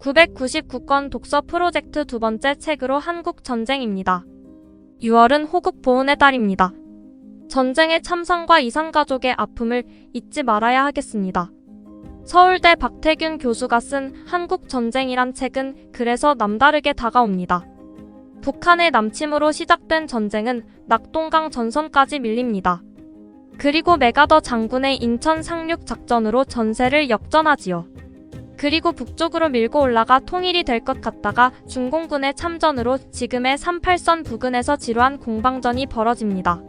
999건 독서 프로젝트 두 번째 책으로 한국 전쟁입니다. 6월은 호국 보훈의 달입니다. 전쟁의 참상과 이산가족의 아픔을 잊지 말아야 하겠습니다. 서울대 박태균 교수가 쓴 한국 전쟁이란 책은 그래서 남다르게 다가옵니다. 북한의 남침으로 시작된 전쟁은 낙동강 전선까지 밀립니다. 그리고 메가더 장군의 인천 상륙 작전으로 전세를 역전하지요. 그리고 북쪽으로 밀고 올라가 통일이 될 것 같다가 중공군의 참전으로 지금의 38선 부근에서 지루한 공방전이 벌어집니다.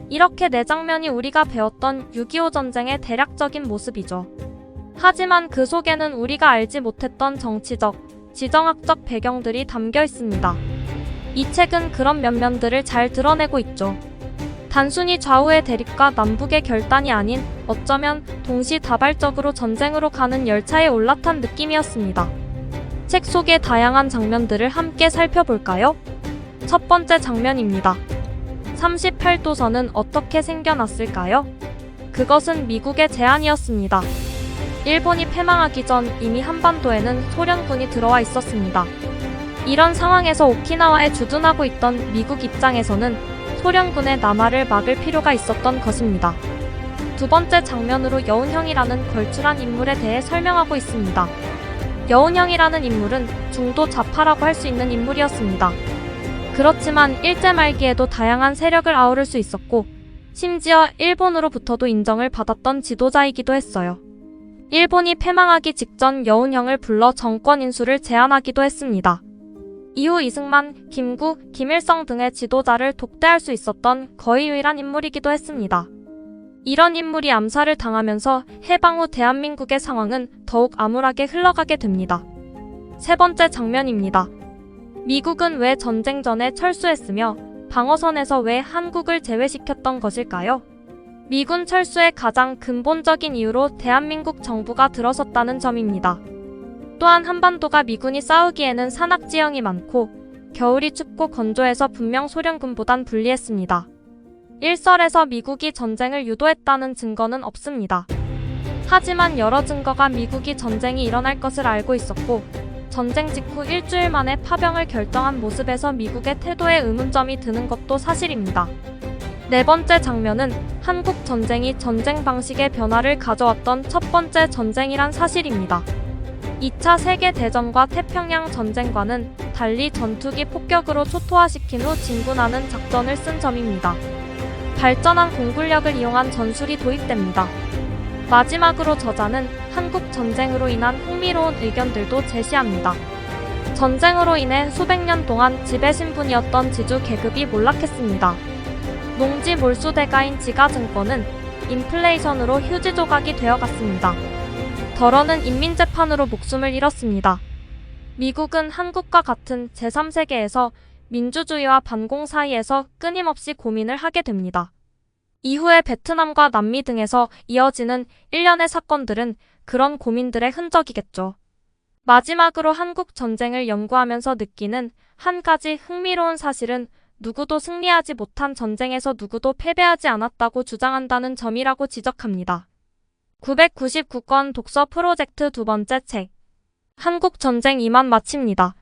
이렇게 네 장면이 우리가 배웠던 6.25 전쟁의 대략적인 모습이죠. 하지만 그 속에는 우리가 알지 못했던 정치적, 지정학적 배경들이 담겨 있습니다. 이 책은 그런 면면들을 잘 드러내고 있죠. 단순히 좌우의 대립과 남북의 결단이 아닌 어쩌면 동시다발적으로 전쟁으로 가는 열차에 올라탄 느낌이었습니다. 책 속의 다양한 장면들을 함께 살펴볼까요? 첫 번째 장면입니다. 38도선은 어떻게 생겨났을까요? 그것은 미국의 제안이었습니다. 일본이 패망하기 전 이미 한반도에는 소련군이 들어와 있었습니다. 이런 상황에서 오키나와에 주둔하고 있던 미국 입장에서는 소련군의 남하를 막을 필요가 있었던 것입니다. 두 번째 장면으로 여운형이라는 걸출한 인물에 대해 설명하고 있습니다. 여운형이라는 인물은 중도 좌파라고 할 수 있는 인물이었습니다. 그렇지만 일제 말기에도 다양한 세력을 아우를 수 있었고 심지어 일본으로부터도 인정을 받았던 지도자이기도 했어요. 일본이 패망하기 직전 여운형을 불러 정권 인수를 제안하기도 했습니다. 이후 이승만, 김구, 김일성 등의 지도자를 독대할 수 있었던 거의 유일한 인물이기도 했습니다. 이런 인물이 암살을 당하면서 해방 후 대한민국의 상황은 더욱 암울하게 흘러가게 됩니다. 세 번째 장면입니다. 미국은 왜 전쟁 전에 철수했으며 방어선에서 왜 한국을 제외시켰던 것일까요? 미군 철수의 가장 근본적인 이유로 대한민국 정부가 들어섰다는 점입니다. 또한 한반도가 미군이 싸우기에는 산악지형이 많고 겨울이 춥고 건조해서 분명 소련군보단 불리했습니다. 일설에서 미국이 전쟁을 유도했다는 증거는 없습니다. 하지만 여러 증거가 미국이 전쟁이 일어날 것을 알고 있었고 전쟁 직후 일주일 만에 파병을 결정한 모습에서 미국의 태도에 의문점이 드는 것도 사실입니다. 네 번째 장면은 한국 전쟁이 전쟁 방식의 변화를 가져왔던 첫 번째 전쟁이란 사실입니다. 2차 세계대전과 태평양 전쟁과는 달리 전투기 폭격으로 초토화시킨 후 진군하는 작전을 쓴 점입니다. 발전한 공군력을 이용한 전술이 도입됩니다. 마지막으로 저자는 한국 전쟁으로 인한 흥미로운 의견들도 제시합니다. 전쟁으로 인해 수백 년 동안 지배신분이었던 지주 계급이 몰락했습니다. 농지 몰수대가인 지가증권은 인플레이션으로 휴지 조각이 되어갔습니다. 더러는 인민재판으로 목숨을 잃었습니다. 미국은 한국과 같은 제3세계에서 민주주의와 반공 사이에서 끊임없이 고민을 하게 됩니다. 이후에 베트남과 남미 등에서 이어지는 일련의 사건들은 그런 고민들의 흔적이겠죠. 마지막으로 한국 전쟁을 연구하면서 느끼는 한 가지 흥미로운 사실은 누구도 승리하지 못한 전쟁에서 누구도 패배하지 않았다고 주장한다는 점이라고 지적합니다. 999건 독서 프로젝트 두 번째 책 한국 전쟁 이만 마칩니다.